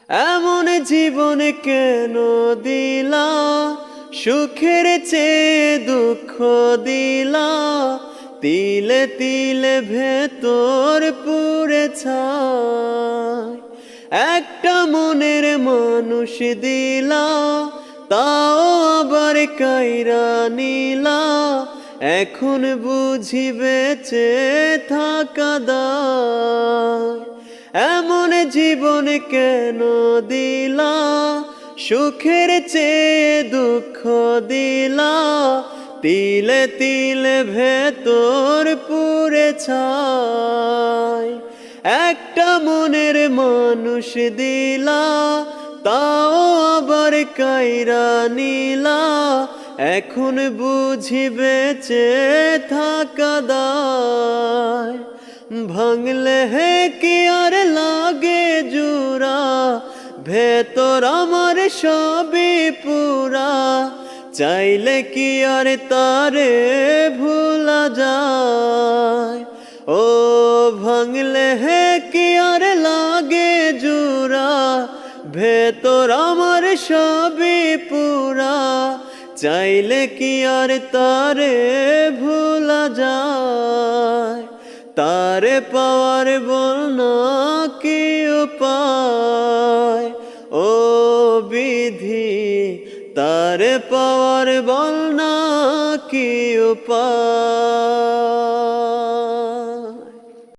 এমন জীবন কেন দিলা, সুখের চেয়ে দুঃখ দিলা, তিলে তিলে ভেতর পুড়ে ছাই। একটা মনের মানুষ দিলা, তাও আবার কাইরা নিলা, এখন বুঝি বেঁচে থাকা দায়। এমন জীবন কেন দিলা, সুখের চেয়ে দুঃখ দিলা, তিলে তিলে ভেতর পুড়ে ছাই। একটা মনের মানুষ দিলা, তাও আবার কাইরা নিলা, এখন বুঝি বেঁচে থাকা দায়। ভাঙলে হে কি আর লাগে জোড়া, ভেতর আমার সবই পুরা, চাইলে কি আর তারে ভুলা যায়। ও ভাঙলে হে কি আর লাগে জোড়া, ভেতর আমার সবই পুরা, চাইলে কি আর তারে ভুলা যায়। তারে পাওয়ার বল না কি উপায়, ও বিধি তারে পাওয়ার বল না কি উপায়।